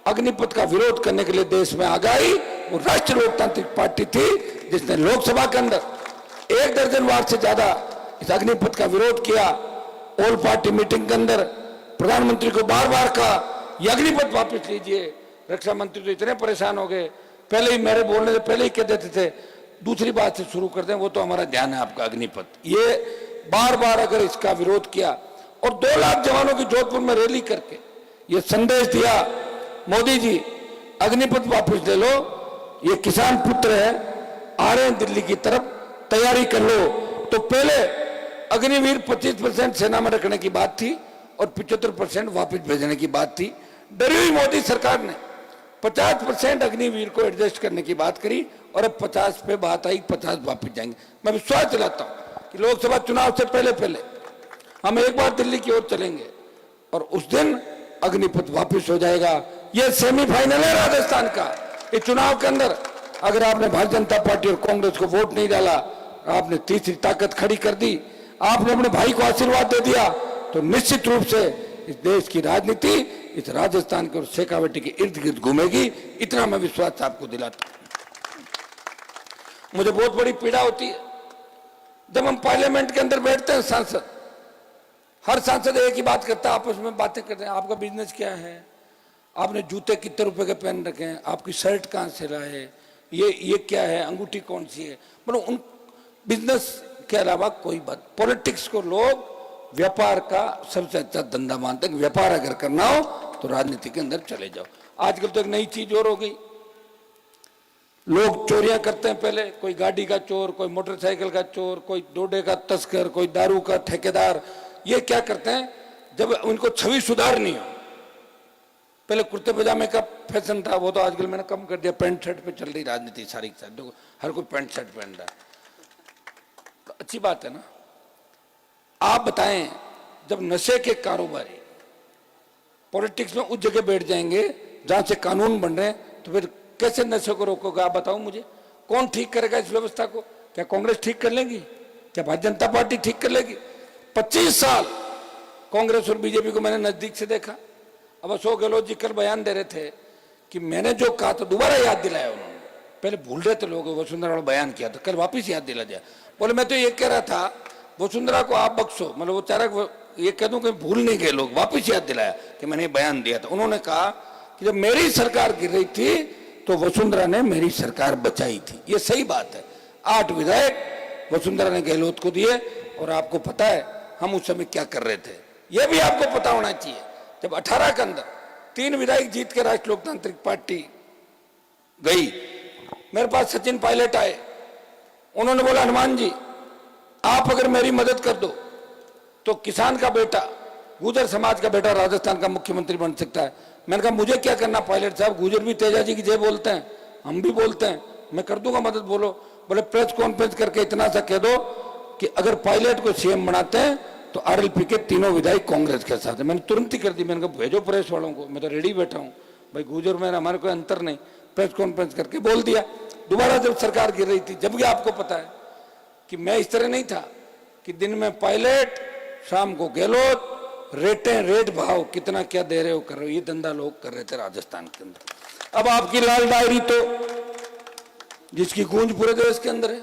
अग्निपथ का विरोध करने के लिए देश में आ गई, वो राष्ट्रीय लोकतांत्रिक पार्टी थी, जिसने लोकसभा के अंदर 1 दर्जन वार से ज्यादा इस अग्निपथ का विरोध किया। ऑल पार्टी मीटिंग के अंदर प्रधानमंत्री को बार बार कहा ये अग्निपथ वापस लीजिए। रक्षा मंत्री तो इतने परेशान हो गए, पहले ही मेरे बोलने से पहले ही कह देते थे दूसरी बात से शुरू कर दें, वो तो हमारा ध्यान है आपका अग्निपथ। ये बार बार अगर इसका विरोध किया और 2 लाख जवानों की जोधपुर में रैली करके ये संदेश दिया, मोदी जी अग्निपथ वापस ले लो, ये किसान पुत्र है, आ रहे हैं दिल्ली की तरफ, तैयारी कर लो। तो पहले अग्निवीर 25% सेना में रखने की बात थी और 75% वापस भेजने की बात थी। डरी हुई मोदी सरकार ने 50% अग्निवीर को एडजस्ट करने की बात करी और अब 50 पे बात आई, 50 वापस जाएंगे। मैं विश्वास दिलाता हूं कि लोकसभा चुनाव से पहले पहले हम एक बार दिल्ली की ओर चलेंगे और उस दिन अग्निपथ वापस हो जाएगा। यह सेमीफाइनल है राजस्थान का। इस चुनाव के अंदर अगर आपने भारतीय जनता पार्टी और कांग्रेस को वोट नहीं डाला, आपने तीसरी ताकत खड़ी कर दी, आपने अपने भाई को आशीर्वाद दे दिया, तो निश्चित रूप से इस देश की राजनीति इस राजस्थान के और शेखावाटी के इर्द गिर्द घूमेगी। इतना मैं विश्वास आपको दिलाता हूं। मुझे बहुत बड़ी पीड़ा होती है जब हम पार्लियामेंट के अंदर बैठते हैं, सांसद, हर सांसद एक ही बात करता है, आपस में बातें करते हैं, आपका बिजनेस क्या है, आपने जूते कितने रुपए के पहन रखे हैं, आपकी शर्ट कहां से लाए, ये क्या है, अंगूठी कौन सी है। मतलब उन बिजनेस के अलावा कोई बात। पॉलिटिक्स को लोग व्यापार का सबसे अच्छा धंधा मानते हैं। व्यापार अगर करना हो तो राजनीति के अंदर चले जाओ। आजकल तो एक नई चीज और हो गई, लोग चोरियां करते हैं। पहले कोई गाड़ी का चोर, कोई मोटरसाइकिल का चोर, कोई डोडे का तस्कर, कोई दारू का ठेकेदार। ये क्या करते हैं, जब उनको छवि सुधारनी हो, पहले कुर्ते पजामे का फैशन था, वो तो आजकल मैंने कम कर दिया, पैंट शर्ट पे चल रही राजनीति सारी के साथ। देखो हर कोई पैंट शर्ट पहन रहा है, तो अच्छी बात है ना। आप बताएं, जब नशे के कारोबारी पॉलिटिक्स में उस जगह बैठ जाएंगे जहां से कानून बन रहे हैं, तो फिर कैसे नशे को रोकोगे आप बताओ मुझे। कौन ठीक करेगा इस व्यवस्था को? क्या कांग्रेस ठीक कर लेगी? क्या भारतीय जनता पार्टी ठीक कर लेगी? 25 साल कांग्रेस और बीजेपी को मैंने नजदीक से देखा। अब अशोक गहलोत जी कल बयान दे रहे थे कि मैंने जो कहा था दोबारा याद दिलाया उन्होंने। पहले भूल रहे थे लोग, वसुंधरा वाला बयान किया था, कल वापिस याद दिला दिया। बोले मैं तो ये कह रहा था वसुंधरा को आप बख्शो, मतलब वो चारा ये कह दूं कि भूल नहीं गए लोग, वापिस याद दिलाया कि मैंने बयान दिया था। उन्होंने कहा कि जब मेरी सरकार गिर रही थी तो वसुंधरा ने मेरी सरकार बचाई थी। ये सही बात है। 8 विधायक वसुंधरा ने गहलोत को दिए और आपको पता है हम उस समय क्या कर रहे थे, यह भी आपको पता होना चाहिए। जब 18 के अंदर 3 विधायक जीत के राष्ट्रीय लोकतांत्रिक पार्टी गई, मेरे पास सचिन पायलट आए, उन्होंने बोला हनुमान जी आप अगर मेरी मदद कर दो तो किसान का बेटा, गुर्जर समाज का बेटा राजस्थान का मुख्यमंत्री बन सकता है। मैंने कहा मुझे क्या करना पायलट साहब, गुर्जर भी तेजा जी की जय बोलते हैं, हम भी बोलते हैं, मैं कर दूंगा मदद। बोलो। बोले प्रेस कॉन्फ्रेंस करके इतना सा कह दो कि अगर पायलट को सीएम बनाते हैं तो आरएलपी के तीनों विधायक कांग्रेस के साथ है। मैंने तुरंत ही कर दी, मैंने कहा भेजो प्रेस वालों को, मैं तो रेडी बैठा हूं भाई, गुजर में हमारे कोई अंतर नहीं। प्रेस कॉन्फ्रेंस करके बोल दिया। दोबारा जब सरकार गिर रही थी, जबकि आपको पता है कि मैं इस तरह नहीं था कि दिन में पायलट, शाम को गहलोत, रेट भाव कितना क्या दे रहे हो कर रहे हो, ये धंधा लोग कर रहे थे राजस्थान के अंदर। अब आपकी लाल डायरी तो जिसकी गूंज पूरे देश के अंदर है,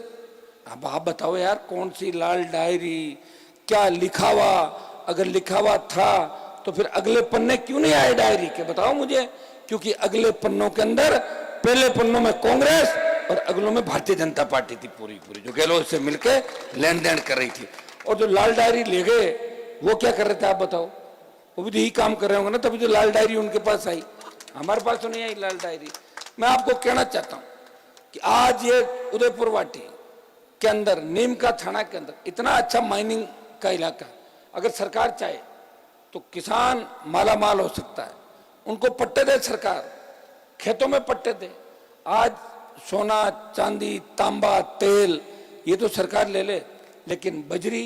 अब आप बताओ यार कौन सी लाल डायरी, क्या लिखा हुआ, अगर लिखा हुआ था तो फिर अगले पन्ने क्यों नहीं आए डायरी के, बताओ मुझे। क्योंकि अगले पन्नों के अंदर पहले पन्नों में कांग्रेस और अगलों में भारतीय जनता पार्टी थी पूरी, जो गहलोत से मिलकर लेन देन कर रही थी। और जो लाल डायरी ले गए वो क्या कर रहे थे आप बताओ, वो भी तो यही काम कर रहे होंगे ना, तभी तो लाल डायरी उनके पास आई, हमारे पास तो नहीं आई लाल डायरी। मैं आपको कहना चाहता हूं कि आज ये उदयपुर वाटी के अंदर, नीम का थाना के अंदर इतना अच्छा माइनिंग का इलाका, अगर सरकार चाहे तो किसान माला माल हो सकता है। उनको पट्टे दे सरकार, खेतों में पट्टे दे। आज सोना चांदी तांबा तेल ये तो सरकार ले ले, लेकिन बजरी,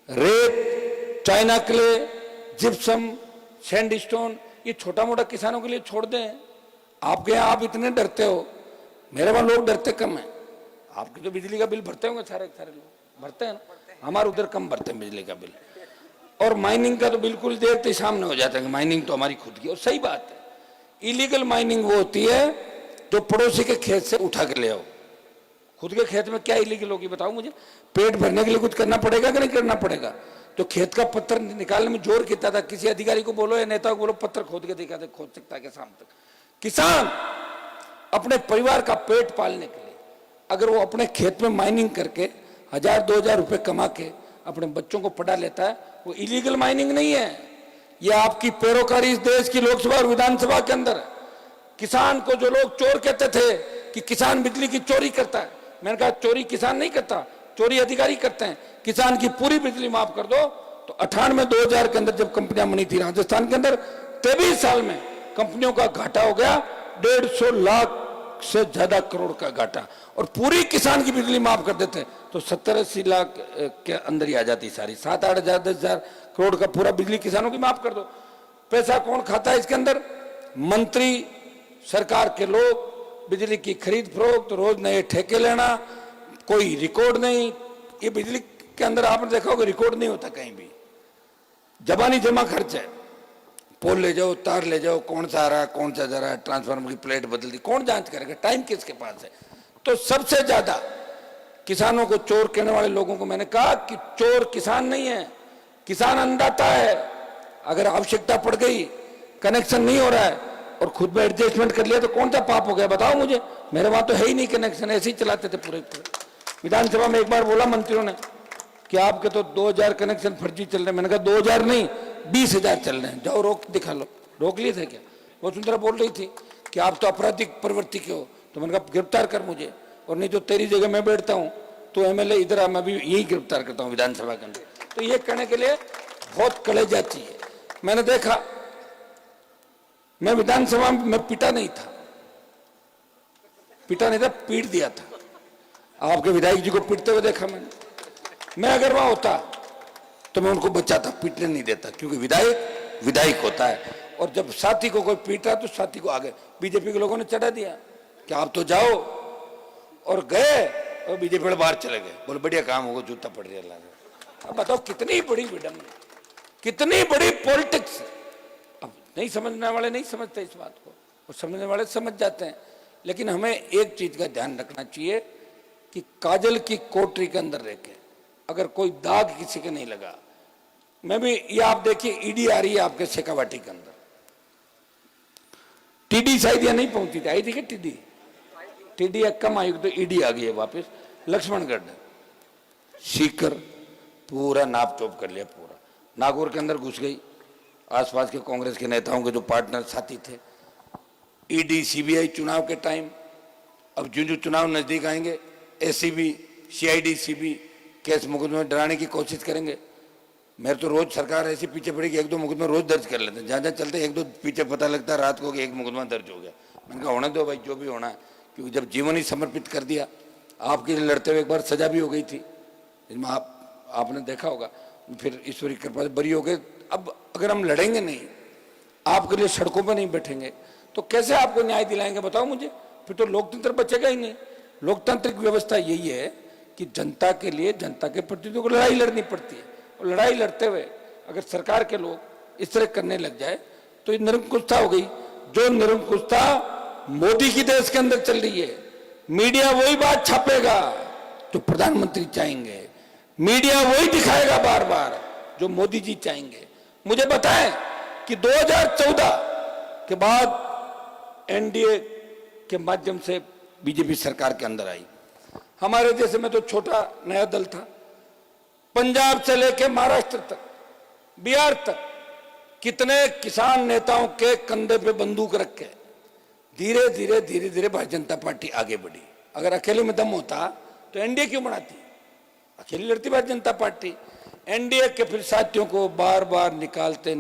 रेत, चाइना क्ले, जिप्सम, सैंडस्टोन ये छोटा मोटा किसानों के लिए छोड़ दें। आपके यहाँ आप इतने डरते हो, मेरे वहां लोग डरते कम है। आपके तो बिजली का बिल भरते होंगे, सारे लोग भरते हैं ना, हमारे उधर कम भरते हैं बिजली का बिल। और माइनिंग का तो बिल्कुल देखते ही सामने हो जाता है कि माइनिंग तो हमारी खुद की, और सही बात है। इलीगल माइनिंग वो होती है जो पड़ोसी के खेत से उठा के ले आओ। खुद के खेत में क्या इलीगल होगी बताओ मुझे। पेट भरने के लिए कुछ करना पड़ेगा कि नहीं करना पड़ेगा। जो खेत का पत्थर निकालने में जोर किया था, किसी अधिकारी को बोलो या नेता को बोलो पत्थर खोद के दिखा दे, खोद सकता है क्या शाम तक। किसान अपने परिवार का पेट पालने के लिए अगर वो अपने खेत में माइनिंग करके 1000-2000 रुपए कमा के अपने बच्चों को पढ़ा लेता है, वो इलीगल माइनिंग नहीं है। ये आपकी पैरोकारी इस देश की लोकसभा और विधानसभा के अंदर है। किसान को जो लोग चोर कहते थे कि किसान बिजली की चोरी करता है, मैंने कहा चोरी किसान नहीं करता, चोरी अधिकारी करते हैं। किसान की पूरी बिजली माफ कर दो। तो 98-2000 के अंदर जब कंपनियां बनी थी राजस्थान के अंदर, 23 साल में कंपनियों का घाटा हो गया 150 लाख से ज्यादा करोड़ का घाटा। और पूरी किसान की बिजली माफ कर देते तो 70-80 लाख के अंदर ही आ जाती सारी। 7-8 हजार 10 हजार करोड़ का पूरा बिजली किसानों की माफ कर दो। पैसा कौन खाता है इसके अंदर? मंत्री, सरकार के लोग। बिजली की खरीद फरोख्त, रोज नए ठेके लेना, कोई रिकॉर्ड नहीं। ये बिजली के अंदर आपने देखा होगा रिकॉर्ड नहीं होता कहीं भी। जबानी जमा खर्च है। पोल ले जाओ, तार ले जाओ, कौन सा आ रहा है, कौन सा जा रहा है, ट्रांसफार्मर की प्लेट बदल दी, कौन जांच करेगा? टाइम किसके पास है? तो सबसे ज्यादा किसानों को चोर कहने वाले लोगों को मैंने कहा कि चोर किसान नहीं है, किसान अन्नदाता है। अगर आवश्यकता पड़ गई, कनेक्शन नहीं हो रहा है और खुद में एडजस्टमेंट कर लिया तो कौन सा पाप हो गया बताओ मुझे। मेरे वहां तो है ही नहीं कनेक्शन, ऐसे ही चलाते थे पूरे। विधानसभा में एक बार बोला मंत्रियों ने कि आपके तो 2000 कनेक्शन फर्जी चल रहे हैं। मैंने कहा 2000 नहीं 20,000 चल रहे हैं, जाओ रोक दिखा लो। रोक लिए थे क्या? वो सुंदरा बोल रही थी कि आप तो आपराधिक प्रवृत्ति के हो, तो मैंने कहा गिरफ्तार कर मुझे, और नहीं तो तेरी जगह मैं बैठता हूं तो एमएलए इधर आ, मैं भी यही गिरफ्तार करता हूं विधानसभा के अंदर। तो ये कहने के लिए बहुत कलेजा चाहिए। मैंने देखा, मैं विधानसभा में पिटा नहीं था, पीट दिया था। आपके विधायक जी को पीटते हुए देखा मैंने। मैं अगर वहां होता तो मैं उनको बचाता, पीटने नहीं देता, क्योंकि विधायक होता है। और जब साथी को कोई पीटा तो साथी को आगे बीजेपी के लोगों ने चढ़ा दिया कि आप तो जाओ, और गए और बीजेपी वाले बाहर चले गए। बोले बढ़िया काम होगा, जूता पड़ रहा है। अब बताओ कितनी बड़ी विडंबना, कितनी बड़ी पॉलिटिक्स। अब नहीं समझने वाले नहीं समझते इस बात को, और समझने वाले समझ जाते हैं। लेकिन हमें एक चीज का ध्यान रखना चाहिए कि काजल की कोठरी के अंदर रह के अगर कोई दाग किसी के नहीं लगा। मैं भी, ये आप देखिए ईडी आ रही है आपके शेखावाटी के अंदर। टीडी शायद यहाँ नहीं पहुंची थी, आई थी क्या टीडी कम आई, तो ईडी आ गई है वापस। लक्ष्मणगढ़, सीकर पूरा नाप चोप कर लिया। पूरा नागौर के अंदर घुस गई। आसपास के कांग्रेस के नेताओं के जो पार्टनर साथी थे, ईडी सीबीआई चुनाव के टाइम, अब जो चुनाव नजदीक आएंगे एसीबी सीआईडी सीबी केस मुकदमे में डराने की कोशिश करेंगे। मेरे तो रोज सरकार ऐसी पीछे पड़ी कि 1-2 मुकदमे रोज दर्ज कर लेते हैं। जहाँ जहाँ चलते 1-2 पीछे पता लगता है रात को कि 1 मुकदमा दर्ज हो गया। मैंने कहा होने दो भाई, जो भी होना है, क्योंकि जब जीवन ही समर्पित कर दिया। आपके लिए लड़ते हुए एक बार सजा भी हो गई थी, जिसमें आपने देखा होगा। फिर ईश्वरी कृपा से बरी हो गए। अब अगर हम लड़ेंगे नहीं, आपके लिए सड़कों पर नहीं बैठेंगे, तो कैसे आपको न्याय दिलाएंगे बताओ मुझे? फिर तो लोकतंत्र बचेगा ही नहीं। लोकतांत्रिक व्यवस्था यही है कि जनता के लिए, जनता के प्रतिनिधियों को लड़ाई लड़नी पड़ती है, और लड़ाई लड़ते हुए अगर सरकार के लोग इस तरह करने लग जाए तो ये निरंकुशता हो गई। जो निरंकुशता मोदी की देश के अंदर चल रही है, मीडिया वही बात छापेगा जो प्रधानमंत्री चाहेंगे, मीडिया वही दिखाएगा बार बार जो मोदी जी चाहेंगे। मुझे बताएं कि 2014 के बाद एनडीए के माध्यम से बीजेपी सरकार के अंदर आई। हमारे जैसे में तो छोटा नया दल था, पंजाब से लेकर महाराष्ट्र तक, बिहार तक कितने किसान नेताओं के कंधे पे बंदूक रख के धीरे धीरे भारतीय जनता पार्टी आगे बढ़ी। अगर अकेले में दम होता तो एनडीए क्यों बनाती? अकेली लड़ती भारतीय जनता पार्टी। एनडीए के फिर साथियों को बार बार निकालते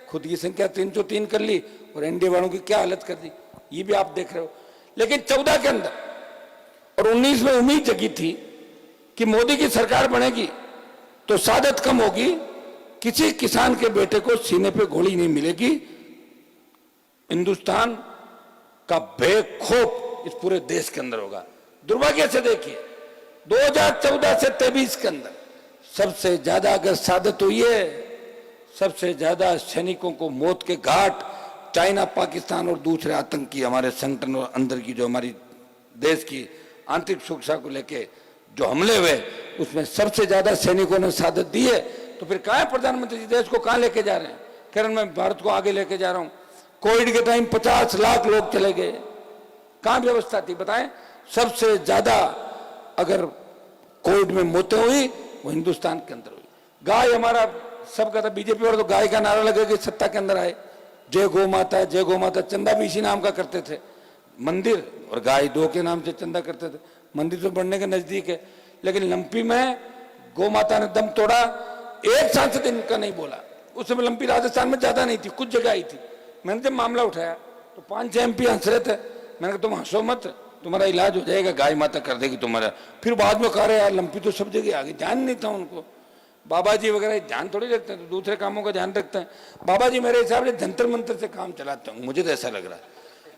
खुद की संख्या 303 कर ली और एनडीए वालों की क्या हालत कर दी, ये भी आप देख रहे हो। लेकिन 14 के अंदर और 19 में उम्मीद जगी थी कि मोदी की सरकार बनेगी तो सादत कम होगी, किसी किसान के बेटे को सीने पे गोली नहीं मिलेगी, हिंदुस्तान का बेखौफ इस पूरे देश के अंदर होगा। दुर्भाग्य से देखिए 2014 से 23 के अंदर सबसे ज्यादा अगर सादत हुई है, सबसे ज्यादा सैनिकों को मौत के घाट चाइना, पाकिस्तान और दूसरे आतंकी हमारे संगठन और अंदर की जो हमारी देश की आंतरिक सुरक्षा को लेके जो हमले हुए, उसमें सबसे ज्यादा सैनिकों ने सादत दी है। तो फिर कहां है प्रधानमंत्री जी? देश को कहां लेके जा रहे हैं? कारण मैं भारत को आगे लेके जा रहा हूं। कोविड के टाइम 50 लाख लोग चले गए, कहां व्यवस्था थी बताएं? सबसे ज्यादा अगर कोविड में मौतें हुई वो हिंदुस्तान के अंदर हुई। गाय हमारा सबका था, बीजेपी वाले तो गाय का नारा लगा के सत्ता के अंदर आए, जय गौ माता, जय गौ माता। चंदा भी इसी नाम का करते थे, मंदिर और गाय दो के नाम से चंदा करते थे। मंदिर तो बढ़ने के नजदीक है, लेकिन लंपी में गौ माता ने दम तोड़ा, एक सांसद इनका नहीं बोला। उस समय लंपी राजस्थान में ज्यादा नहीं थी, कुछ जगह आई थी। मैंने जब मामला उठाया तो 5-6 एमपी हंस रहे थे। मैंने कहा तुम हंसो मत, तुम्हारा इलाज हो जाएगा, गाय माता कर देगी तुम्हारा। फिर बाद में कह रहे यार लंपी तो सब जगह आ गई, ध्यान नहीं था उनको। बाबा जी वगैरह ध्यान थोड़ी रखते हैं, तो दूसरे कामों का ध्यान रखते हैं। बाबा जी मेरे हिसाब से जंतर मंतर से काम चलाते हैं, मुझे तो ऐसा लग रहा है।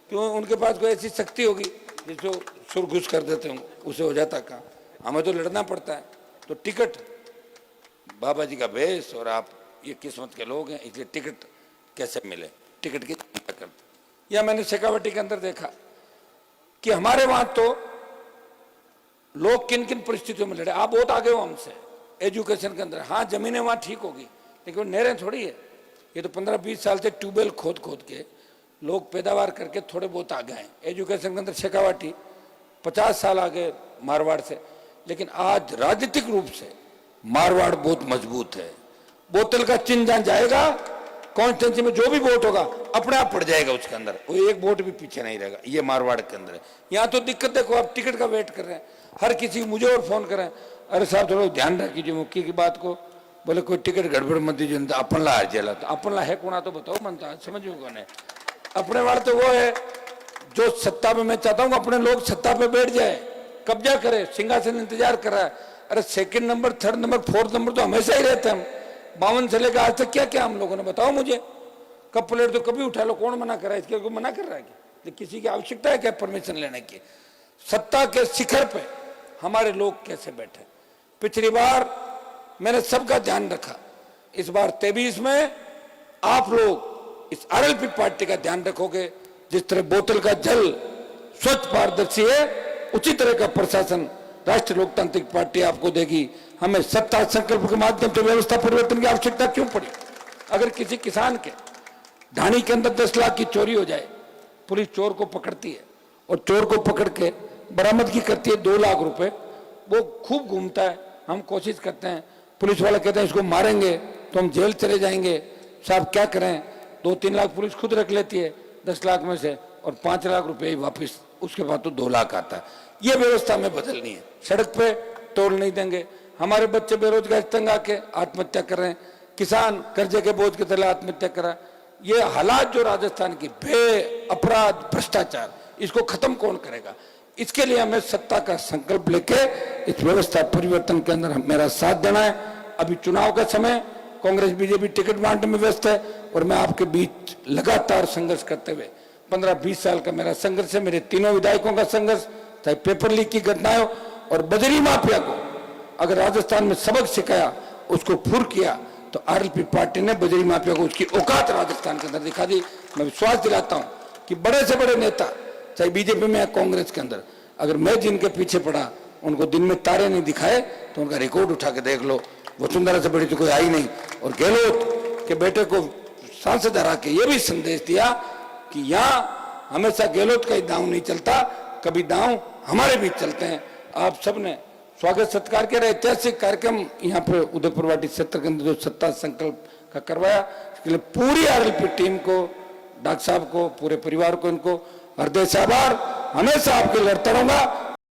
क्यों? उनके पास कोई ऐसी शक्ति होगी जिसको सुर घुस कर देते हैं, उसे हो जाता काम। हमें तो लड़ना पड़ता है। तो टिकट बाबा जी का भेष, और आप ये किस्मत के लोग हैं, इसलिए टिकट कैसे मिले, टिकट की चिंता करते। या मैंने शेखावटी के अंदर देखा कि हमारे वहां तो लोग किन किन परिस्थितियों में लड़े। आप बहुत आगे हो हमसे एजुकेशन के अंदर। हाँ, जमीनें वहां ठीक होगी, लेकिन वो नहरें थोड़ी है। ये तो 15-20 साल से ट्यूबवेल खोद के लोग पैदावार करके थोड़े बहुत आगे हैं। एजुकेशन के अंदर शेखावाटी 50 साल आगे मारवाड़ से, लेकिन आज राजनीतिक रूप से मारवाड़ बहुत मजबूत है। बोतल का चिन्ह जहां जाएगा, कॉन्स्टिट्यूंसी में जो भी वोट होगा अपने आप पड़ जाएगा उसके अंदर, वो एक वोट भी पीछे नहीं रहेगा। ये मारवाड़ के अंदर है। यहाँ तो दिक्कत देखो, आप टिकट का वेट कर रहे हैं, हर किसी मुझे और फोन करें, अरे साहब थोड़ा ध्यान रखिए मुख्य की बात को, बोले कोई टिकट गड़बड़ मत दीजिए, अपन ला हार जेला। तो अपन ला है कोना तो बताओ, मनता समझो कौन है अपने वाले? तो वो है जो सत्ता में, मैं चाहता हूँ अपने लोग सत्ता पे बैठ जाए, कब्जा करे, सिंहासन इंतजार कर रहा है। अरे 2nd number, 3rd number, 4th number तो हमेशा ही रहते हैं। 52 से लेकर आज तक क्या क्या हम लोगों ने बताओ मुझे? कप प्लेट तो कभी उठा लो, कौन मना कर रहा है? इसके कोई मना कर रहा है कि किसी की आवश्यकता है क्या परमिशन लेने की? सत्ता के शिखर पे हमारे लोग कैसे बैठे? पिछली बार मैंने सबका ध्यान रखा, इस बार 23 में आप लोग इस आरएलपी पार्टी का ध्यान रखोगे। जिस तरह बोतल का जल स्वच्छ पारदर्शी है, उसी तरह का प्रशासन राष्ट्रीय लोकतांत्रिक पार्टी आपको देगी। हमें सत्ता संकल्प के माध्यम से व्यवस्था परिवर्तन की आवश्यकता क्यों पड़ी? अगर किसी किसान के ढाणी के अंदर 10 लाख की चोरी हो जाए, पुलिस चोर को पकड़ती है और चोर को पकड़ के बरामदगी करती है 2 लाख रुपए, वो खूब घूमता है। हम कोशिश करते हैं, पुलिस वाले कहते हैं इसको मारेंगे तो हम जेल चले जाएंगे। साहब क्या करें, 2-3 लाख पुलिस खुद रख लेती है 10 लाख में से, और 5 लाख रुपए ही वापिस, उसके बाद तो 2 लाख आता है। ये व्यवस्था हमें बदलनी है। सड़क पे तोड़ नहीं देंगे। हमारे बच्चे बेरोजगार तंग आके आत्महत्या कर रहे हैं, किसान कर्जे के बोझ के तले आत्महत्या कर रहा है। ये हालात जो राजस्थान की बे अपराध भ्रष्टाचार, इसको खत्म कौन करेगा? इसके लिए हमें सत्ता का संकल्प लेके इस व्यवस्था परिवर्तन के अंदर मेरा साथ देना है। अभी चुनाव का समय, कांग्रेस बीजेपी टिकट बांटने में व्यस्त है और मैं आपके बीच लगातार संघर्ष करते हुए 15-20 साल का मेरा संघर्ष है, मेरे तीनों विधायकों का संघर्ष, चाहे पेपर लीक की घटनाएं हो और बजरी माफिया को अगर राजस्थान में सबक सिखाया, उसको फुर किया, तो आरएलपी पार्टी ने बजरी माफिया को उसकी औकात राजस्थान के अंदर दिखा दी। मैं विश्वास दिलाता हूं कि बड़े से बड़े नेता, चाहे बीजेपी में या कांग्रेस के अंदर, अगर मैं जिनके पीछे पड़ा उनको दिन में तारे नहीं दिखाए तो उनका रिकॉर्ड उठा के देख लो, वसुंधरा से बड़ी तो कोई आई नहीं। और गहलोत के बेटे को सांसद हरा के ये भी संदेश दिया कि यहाँ हमेशा गहलोत का ही दांव नहीं चलता, कभी दांव हमारे बीच चलते हैं। आप सबने स्वागत सत्कार के ऐतिहासिक कार्यक्रम यहाँ पे उदयपुर वाटी क्षेत्र के अंदर जो सत्ता संकल्प का करवाया, इसके लिए पूरी आरएलपी टीम को, डॉक्टर साहब को, पूरे परिवार को, इनको हृदय से आभार। हमेशा आपके लड़ता रहूंगा।